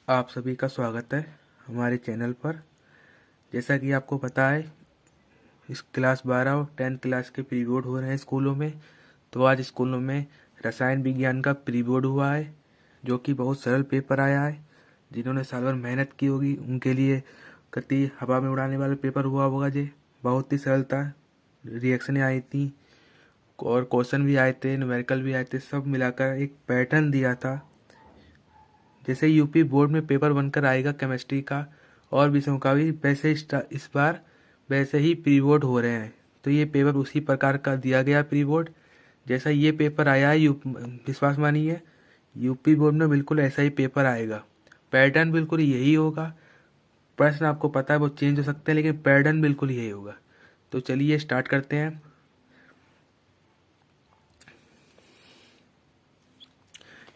आप सभी का स्वागत है हमारे चैनल पर। जैसा कि आपको पता है, इस क्लास 12 और 10th क्लास के प्री बोर्ड हो रहे हैं स्कूलों में। तो आज स्कूलों में रसायन विज्ञान का प्री बोर्ड हुआ है, जो कि बहुत सरल पेपर आया है। जिन्होंने साल भर मेहनत की होगी उनके लिए कति हवा में उड़ाने वाला पेपर हुआ होगा। जी, बहुत ही सरल था। रिएक्शनें आई थी और क्वेश्चन भी आए थे, न्यूमेरिकल भी आए थे। सब मिलाकर एक पैटर्न दिया था। जैसे यूपी बोर्ड में पेपर बनकर आएगा केमिस्ट्री का और विषयों का भी, वैसे इस बार वैसे ही प्री बोर्ड हो रहे हैं। तो ये पेपर उसी प्रकार का दिया गया प्री बोर्ड। जैसा ये पेपर आया है, विश्वास मानिए यूपी बोर्ड में बिल्कुल ऐसा ही पेपर आएगा। पैटर्न बिल्कुल यही होगा। प्रश्न आपको पता है वो चेंज हो सकते हैं, लेकिन पैटर्न बिल्कुल यही होगा। तो चलिए स्टार्ट करते हैं।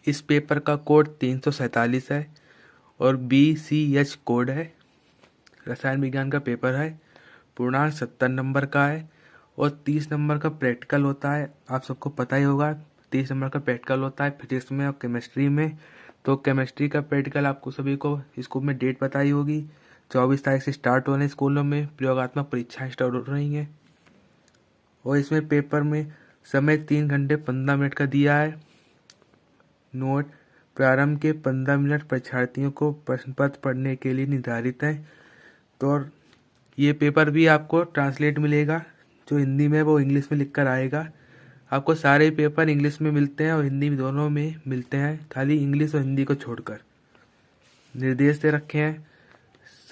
इस पेपर का कोड 347 है और BCH कोड है। रसायन विज्ञान का पेपर है। पूर्णांक 70 नंबर का है और 30 नंबर का प्रैक्टिकल होता है। आप सबको पता ही होगा 30 नंबर का प्रैक्टिकल होता है फिजिक्स में और केमिस्ट्री में। तो केमिस्ट्री का प्रैक्टिकल आपको सभी को स्कूल में डेट पता ही होगी। 24 तारीख से स्टार्ट होने स्कूलों में प्रयोगात्मक परीक्षाएं स्टार्ट हो रही हैं। और इसमें पेपर में समय 3 घंटे 15 मिनट का दिया है। नोट: प्रारंभ के 15 मिनट परीक्षार्थियों को प्रश्न पत्र पढ़ने के लिए निर्धारित है। तो और ये पेपर भी आपको ट्रांसलेट मिलेगा। जो हिंदी में वो इंग्लिश में लिख कर आएगा। आपको सारे पेपर इंग्लिश में मिलते हैं और हिंदी में, दोनों में मिलते हैं, खाली इंग्लिश और हिंदी को छोड़कर। निर्देश दे रखे हैं।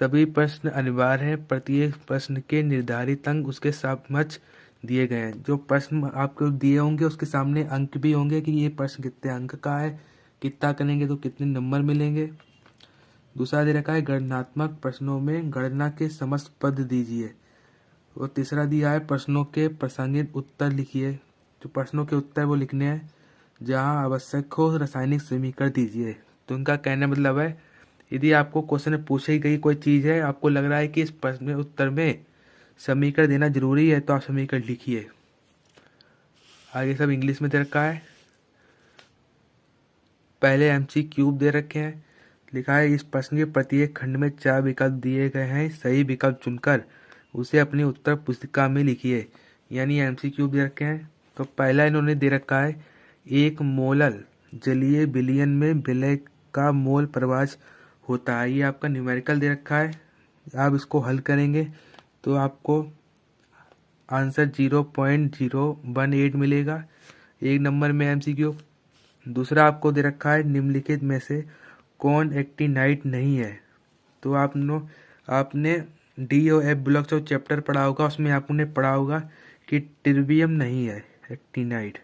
सभी प्रश्न अनिवार्य हैं। प्रत्येक प्रश्न के निर्धारित अंक उसके समक्ष दिए गए हैं। जो प्रश्न आपको दिए होंगे उसके सामने अंक भी होंगे कि ये प्रश्न कितने अंक का है, कितना करेंगे तो कितने नंबर मिलेंगे। दूसरा दे रखा है गणनात्मक प्रश्नों में गणना के समस्त पद दीजिए। और तीसरा दिया है प्रश्नों के प्रासंगिक उत्तर लिखिए। जो प्रश्नों के उत्तर वो लिखने हैं। जहां आवश्यक हो रासायनिक समीकरण दीजिए। तो उनका कहने मतलब है, यदि आपको क्वेश्चन में पूछी गई कोई चीज है, आपको लग रहा है कि इस प्रश्न में उत्तर में समीकरण देना जरूरी है, तो आप समीकरण लिखिए। आगे सब इंग्लिश में दे रखा है। पहले MCQ दे रखे हैं। लिखा है इस प्रश्न के प्रत्येक खंड में 4 विकल्प दिए गए हैं। सही विकल्प चुनकर उसे अपनी उत्तर पुस्तिका में लिखिए। यानी MCQ दे रखे हैं। तो पहला इन्होंने दे रखा है, 1 मोलर जलीय विलयन में विलय का मोल प्रवाह होता है। ये आपका न्यूमेरिकल दे रखा है। आप इसको हल करेंगे तो आपको आंसर 0.018 मिलेगा। एक नंबर में MCQ। दूसरा आपको दे रखा है, निम्नलिखित में से कौन एक्टिनाइड नहीं है। तो आपने DOF ब्लॉक जो चैप्टर पढ़ा होगा उसमें आपने पढ़ा होगा कि टिर्बियम नहीं है एक्टिनाइड।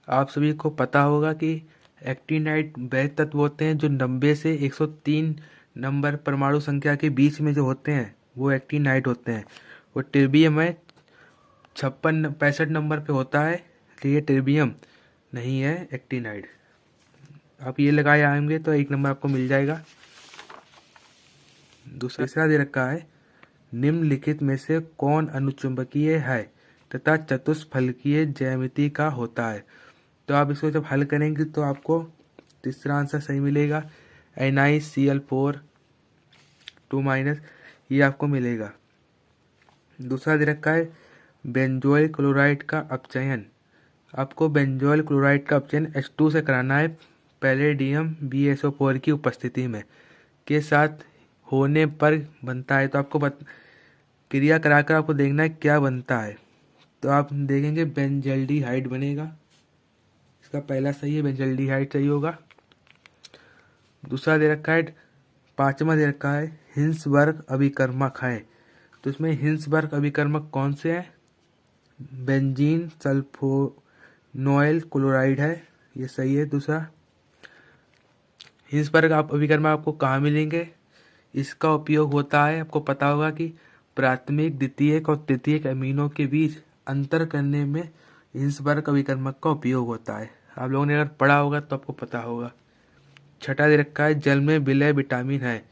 आप सभी को पता होगा कि एक्टिनाइड वह तत्व होते हैं जो 90 से 103 नंबर परमाणु संख्या के बीच में जो होते हैं वो एक्टिनाइड होते हैं। और टिर्बियम है 65 नंबर पे होता है, तो ये टिर्बियम नहीं है एक्टिनाइड। आप ये लगाए आएंगे तो 1 नंबर आपको मिल जाएगा। दूसरा दे रखा है, निम्नलिखित में से कौन अनुचुंबकीय है तथा चतुष्फलकीय ज्यामिति का होता है। तो आप इसको जब हल करेंगे तो आपको तीसरा आंसर सही मिलेगा। NiCl4 2- ये आपको मिलेगा। दूसरा दे रखा है, बेंजोइल क्लोराइड का अपचयन। आपको बेंजोइल क्लोराइड का अपचयन H2 से कराना है पैलेडियम BaSO4 की उपस्थिति में के साथ होने पर बनता है। तो आपको क्रिया कराकर आपको देखना है क्या बनता है। तो आप देखेंगे बेंजल्डिहाइड बनेगा। इसका पहला सही है, बेंजल्डिहाइड सही होगा। दूसरा दे रखा है, पांचवा दे रखा है, हिंसबर्ग अभिकर्मक है। तो इसमें हिंसबर्ग अभिकर्मक कौन से हैं? बेंजीन सल्फोनोइल क्लोराइड है, ये सही है। दूसरा, हिंसबर्ग आप अभिकर्मक आपको कहाँ मिलेंगे? इसका उपयोग होता है, आपको पता होगा कि प्राथमिक, द्वितीयक और तृतीयक अमीनों के बीच अंतर करने में हिंसबर्ग अभिकर्मक का उपयोग होता है। आप लोगों ने अगर पढ़ा होगा तो आपको पता होगा। छठा दे रखा है, जल में विलय विटामिन है।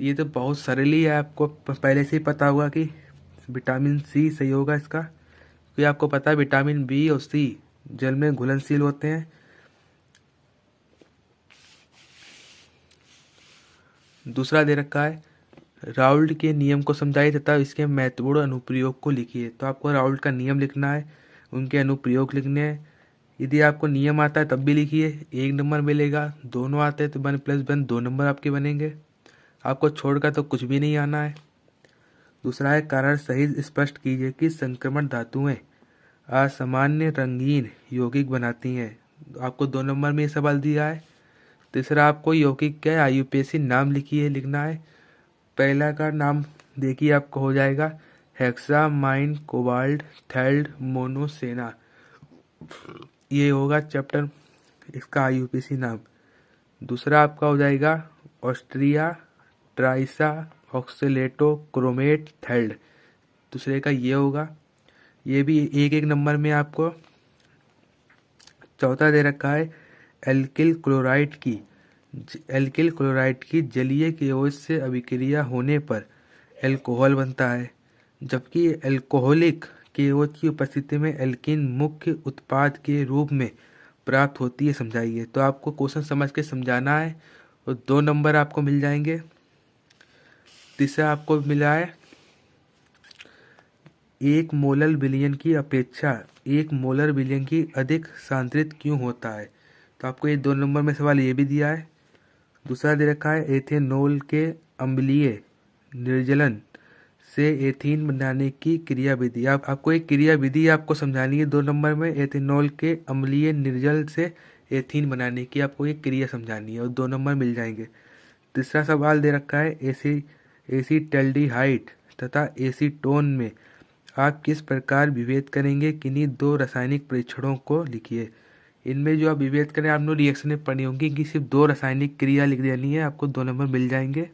ये तो बहुत सरल ही है, आपको पहले से ही पता होगा कि विटामिन C सही होगा इसका। क्योंकि आपको पता है विटामिन B और C जल में घुलनशील होते हैं। दूसरा दे रखा है राउल्ट के नियम को समझाइए तथा इसके महत्वपूर्ण अनुप्रयोग को लिखिए। तो आपको राउल्ट का नियम लिखना है, उनके अनुप्रयोग लिखने हैं। यदि आपको नियम आता है तब भी लिखिए, 1 नंबर मिलेगा। दोनों आते हैं तो 1+1 2 नंबर आपके बनेंगे। आपको छोड़कर तो कुछ भी नहीं आना है। दूसरा है कारण सहित स्पष्ट कीजिए कि संक्रमण धातुएं असामान्य रंगीन यौगिक बनाती हैं। आपको 2 नंबर में ये सवाल दिया है। तीसरा आपको यौगिक का आयुपेशी नाम लिखना है। पहला का नाम देखिए आपको हो जाएगा हेक्सामाइन कोबाल्ट थैल्ड मोनोसेना, ये होगा चैप्टर इसका आयुपेशी नाम। दूसरा आपका हो जाएगा ऑस्ट्रिया ट्राइसा ऑक्सीलेटो क्रोमेट थैल्ड, दूसरे का ये होगा। ये भी 1-1 नंबर में आपको। चौथा दे रखा है एल्किल क्लोराइड की जलीय केओज से अभिक्रिया होने पर एल्कोहल बनता है, जबकि एल्कोहलिक केओज की उपस्थिति में एल्कीन मुख्य उत्पाद के रूप में प्राप्त होती है। समझाइए। तो आपको क्वेश्चन समझ के समझाना है और 2 नंबर आपको मिल जाएंगे। तीसरा आपको मिला है 1 मोलर विलयन की अपेक्षा 1 मोलर विलयन की अधिक सांद्रित क्यों होता है। तो आपको ये 2 नंबर में सवाल ये भी दिया है। दूसरा दे रखा है एथेनॉल के अम्लीय निर्जलन से एथीन बनाने की क्रिया विधि। आपको एक क्रिया विधि आपको समझानी है 2 नंबर में। एथेनॉल के अम्लीय निर्जल से एथीन बनाने की आपको एक क्रिया समझानी है और 2 नंबर मिल जाएंगे। तीसरा सवाल दे रखा है एसीटल्डिहाइड तथा एसीटोन में आप किस प्रकार विभेद करेंगे, किन्हीं 2 रासायनिक परीक्षणों को लिखिए। इनमें जो आप विभेद करें आपने रिएक्शनें पढ़ी होंगी कि सिर्फ 2 रासायनिक क्रिया लिख देनी है, आपको 2 नंबर मिल जाएंगे।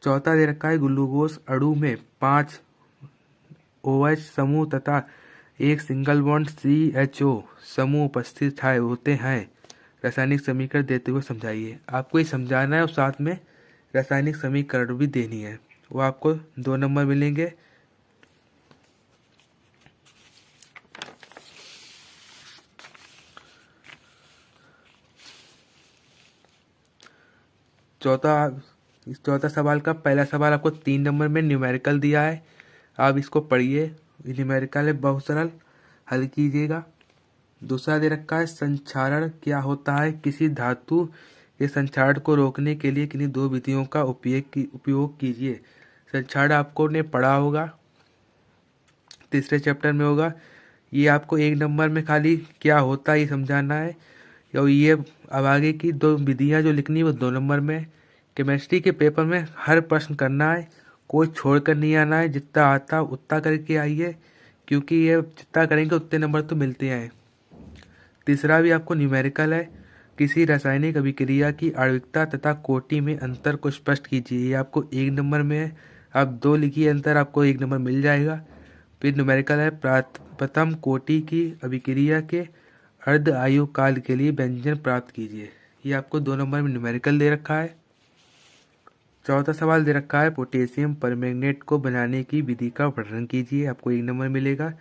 चौथा दे रखा है ग्लूकोज अणु में 5 OH समूह तथा एक सिंगल बॉन्ड CHO समूह उपस्थित होते हैं, रासायनिक समीकरण देते हुए समझाइए। आपको ये समझाना है और साथ में रासायनिक समीकरण भी देनी है, वो आपको 2 नंबर मिलेंगे। चौथा सवाल का पहला सवाल आपको 3 नंबर में न्यूमेरिकल दिया है, आप इसको पढ़िए। न्यूमेरिकल है, बहुत सरल, हल कीजिएगा। दूसरा दे रखा है संक्षारण क्या होता है, किसी धातु के संक्षारण को रोकने के लिए किन्हीं 2 विधियों का उपयोग कीजिए। संक्षारण आपको ने पढ़ा होगा, तीसरे चैप्टर में होगा। ये आपको 1 नंबर में खाली क्या होता है ये समझाना है। और ये अब आगे की 2 विधियां जो लिखनी है वो 2 नंबर में। केमिस्ट्री के पेपर में हर प्रश्न करना है, कोई छोड़कर नहीं आना है, जितना आता उतना करके आइए, क्योंकि ये जितना करेंगे उतने नंबर तो मिलते हैं। तीसरा भी आपको न्यूमेरिकल है, किसी रासायनिक अभिक्रिया की आणविकता तथा कोटि में अंतर को स्पष्ट कीजिए। ये आपको 1 नंबर में है, आप 2 लिखिए अंतर, आपको 1 नंबर मिल जाएगा। फिर न्यूमेरिकल है प्रथम कोटि की अभिक्रिया के अर्ध आयु काल के लिए व्यंजन प्राप्त कीजिए। ये आपको 2 नंबर में न्यूमेरिकल दे रखा है। चौथा सवाल दे रखा है पोटेशियम परमैंगनेट को बनाने की विधि का वर्णन कीजिए, आपको 1 नंबर मिलेगा।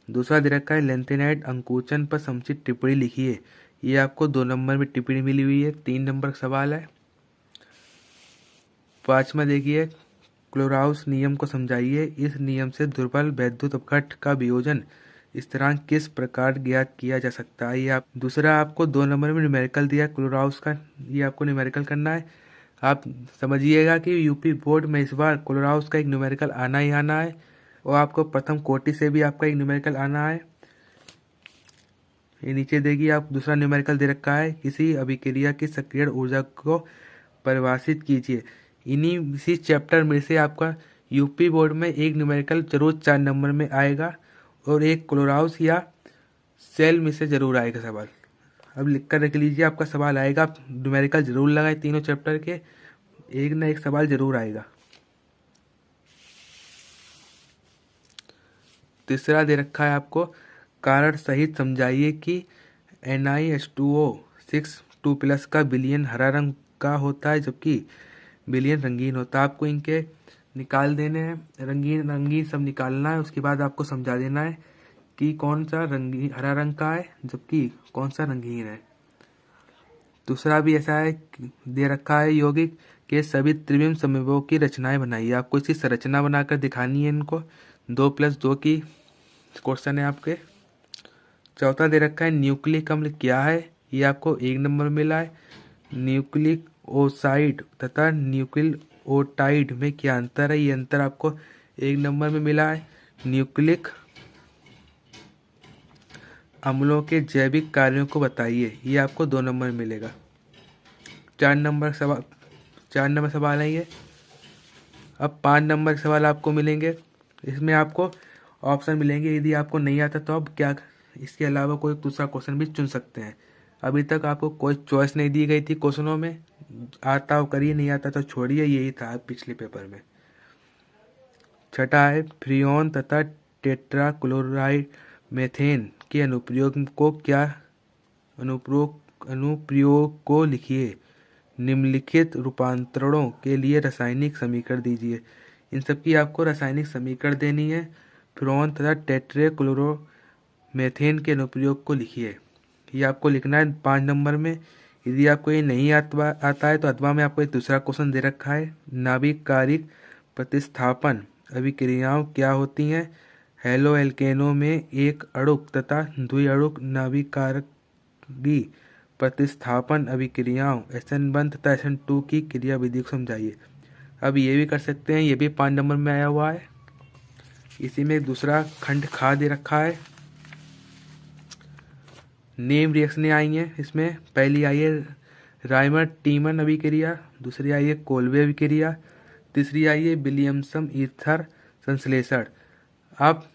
दूसरा दे रखा है लेंथेनाइट अंकुचन पर समुचित टिप्पणी लिखिए, ये आपको 2 नंबर में टिप्पणी मिली हुई है, 3 नंबर का सवाल है। पांचवा देखिए क्लोराउस नियम को समझाइए, इस नियम से दुर्बल वैद्युत अपघट्ट का वियोजन स्थिरांक किस प्रकार ज्ञात किया जा सकता है। ये आप दूसरा आपको 2 नंबर में न्यूमेरिकल दिया क्लोराउस का, ये आपको न्यूमेरिकल करना है। आप समझिएगा कि यूपी बोर्ड में इस बार क्लोराउस का एक न्यूमेरिकल आना ही आना है, और आपको प्रथम कोटि से भी आपका एक न्यूमेरिकल आना है। ये नीचे देगी आप दूसरा न्यूमेरिकल दे रखा है किसी अभिक्रिया की सक्रिय ऊर्जा को परिभाषित कीजिए। इसी चैप्टर में से आपका यूपी बोर्ड में एक न्यूमेरिकल जरूर 4 नंबर में आएगा और एक क्लोराउस या सेल में से जरूर आएगा सवाल। अब लिख कर रख लीजिए, आपका सवाल आएगा, आप न्यूमेरिकल जरूर लगाए, तीनों चैप्टर के एक ना एक सवाल जरूर आएगा। तीसरा दे रखा है आपको कारण सहित समझाइए कि NiH2O6 2+ का विलयन हरा रंग का होता है जबकि विलयन रंगीन होता है। आपको इनके निकाल देने हैं, रंगीन रंगीन सब निकालना है, उसके बाद आपको समझा देना है कि कौन सा रंगीन हरा रंग का है जबकि कौन सा रंगीन है। दूसरा भी ऐसा है दे रखा है यौगिक के सभी त्रिविम समूहों की रचनाएं बनाइए। आपको इसकी संरचना बनाकर दिखानी है इनको। 2+2 की क्वेश्चन है आपके। चौथा दे रखा है न्यूक्लिक अम्ल क्या है, ये आपको 1 नंबर मिला है। न्यूक्लिक ओसाइड तथा न्यूक्लिक ओटाइड में क्या अंतर है, ये अंतर आपको 1 नंबर में मिला है। न्यूक्लिक अम्लों के जैविक कार्यों को बताइए, ये आपको 2 नंबर मिलेगा। 4 नंबर सवाल है ये। अब 5 नंबर सवाल आपको मिलेंगे। इसमें आपको ऑप्शन मिलेंगे, यदि आपको नहीं आता तो आप क्या इसके अलावा कोई दूसरा क्वेश्चन भी चुन सकते हैं। अभी तक आपको कोई चॉइस नहीं दी गई थी क्वेश्चनों में, आता हो करिए, नहीं आता तो छोड़िए, यही था पिछले पेपर में। छठा है फ्रियोन तथा टेट्राक्लोराइड मेथेन के अनुप्रयोग को लिखिए। निम्नलिखित रूपांतरणों के लिए रासायनिक समीकरण दीजिए। इन सब की आपको रासायनिक समीकरण देनी है। फ्रियोन तथा टेट्राक्लोरोमेथेन के अनुप्रयोग को लिखिए, ये आपको लिखना है 5 नंबर में। यदि आपको ये नहीं आता है तो अथवा में आपको एक दूसरा क्वेश्चन दे रखा है, नाभिकारिक प्रतिस्थापन अभिक्रियाओं क्या होती हैं। हेलो एल्केनों में एक अणुक तथा द्विअणुक नाभिकारिक प्रतिस्थापन अभिक्रियाओं SN1 तथा SN2 की क्रियाविधि को समझाइए। अब ये भी कर सकते हैं, ये भी 5 नंबर में आया हुआ है। इसी में दूसरा खंड खा दे रखा है। नेम रिएक्शनें आई हैं इसमें। पहली आई है राइमर टीमन अभिक्रिया, दूसरी आई है कोल्बे अभिक्रिया, तीसरी आई है विलियमसन ईथर संश्लेषण। आप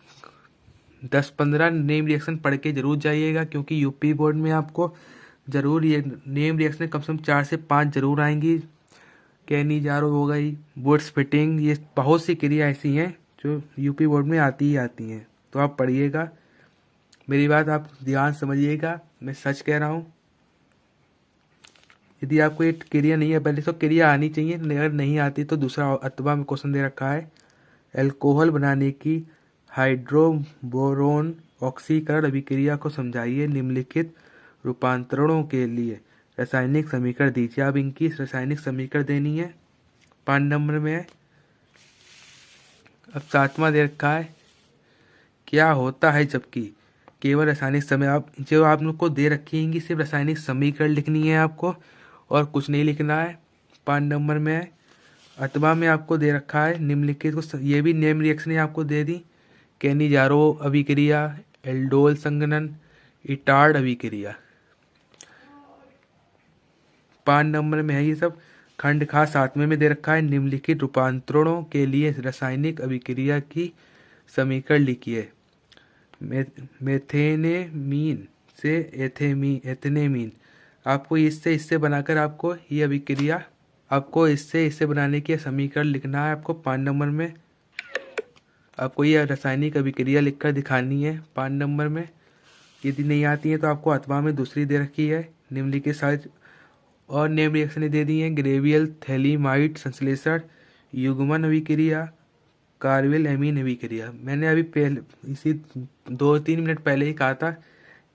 10-15 नेम रिएक्शन पढ़ के जरूर जाइएगा, क्योंकि यूपी बोर्ड में आपको जरूर ये नेम रिएक्शन कम से कम 4 से 5 जरूर आएंगी। कैनी जारो हो गई, वुड्स फिटिंग, ये बहुत सी क्रिया ऐसी हैं जो यूपी बोर्ड में आती ही आती हैं। तो आप पढ़िएगा, मेरी बात आप ध्यान समझिएगा, मैं सच कह रहा हूँ। यदि आपको ये क्रिया नहीं है, पहले तो क्रिया आनी चाहिए, अगर नहीं आती तो दूसरा अथवा में क्वेश्चन दे रखा है, एल्कोहल बनाने की हाइड्रोबोरोन ऑक्सीकरण अभिक्रिया को समझाइए। निम्नलिखित रूपांतरणों के लिए रासायनिक समीकरण दीजिए। अब इनकी रासायनिक समीकरण देनी है, 5 नंबर में है। अब 7वां दे रखा है, क्या होता है जबकि केवल रासायनिक समय, आप जो आप लोग को दे रखी होंगी सिर्फ रासायनिक समीकरण लिखनी है आपको, और कुछ नहीं लिखना है। 5 नंबर में है। अथवा में आपको दे रखा है निम्नलिखित को, ये भी नेम रिएक्शन आपको दे दी। कैनिजारो अभिक्रिया, एल्डोल संघनन, इटार्ड अभिक्रिया। 5 नंबर में है ये सब। खंड खा 7वें में दे रखा है, निम्नलिखित रूपांतरणों के लिए रासायनिक अभिक्रिया की समीकरण लिखिए। मेथेनेमीन से एथेनेमीन। आपको इससे बनाकर आपको ये अभिक्रिया, आपको इससे बनाने की समीकरण लिखना है आपको 5 नंबर में। आपको ये रासायनिक अभिक्रिया लिखकर दिखानी है 5 नंबर में। यदि नहीं आती है तो आपको अथवा में दूसरी दे रखी है, निम्नलिखित साइज और नेम रिएक्शन दे दी हैं। ग्रेवियल थैलीमाइड संश्लेषण, युग्मन अभिक्रिया, कार्बिल एमीन अभिक्रिया। मैंने अभी पहले इसी 2-3 मिनट पहले ही कहा था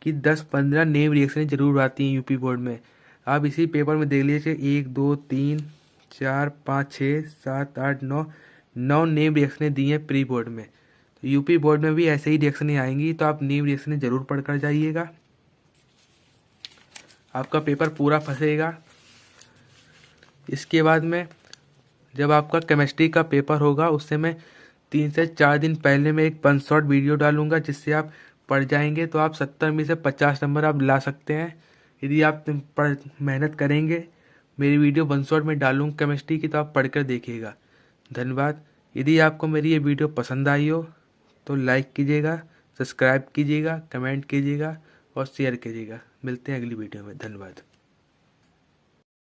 कि 10-15 नेम रिएक्शन जरूर आती हैं यूपी बोर्ड में। आप इसी पेपर में देख लीजिए, 1 2 3 4 5 6 7 8 9 नेम रिएक्शनें दी हैं प्री बोर्ड में। तो यूपी बोर्ड में भी ऐसे ही रिएक्शनें आएंगी, तो आप नेम रिएक्शनें जरूर पढ़ कर जाइएगा, आपका पेपर पूरा फंसेगा। इसके बाद में जब आपका केमिस्ट्री का पेपर होगा, उससे मैं 3 से 4 दिन पहले मैं एक 1 शॉट वीडियो डालूंगा, जिससे आप पढ़ जाएंगे तो आप 70 में से 50 नंबर आप ला सकते हैं, यदि आप मेहनत करेंगे। मेरी वीडियो 1 शॉट में डालूंगा केमिस्ट्री की, तो आप पढ़कर देखिएगा। धन्यवाद। यदि आपको मेरी ये वीडियो पसंद आई हो तो लाइक कीजिएगा, सब्सक्राइब कीजिएगा, कमेंट कीजिएगा और शेयर कीजिएगा। मिलते हैं अगली वीडियो में। धन्यवाद।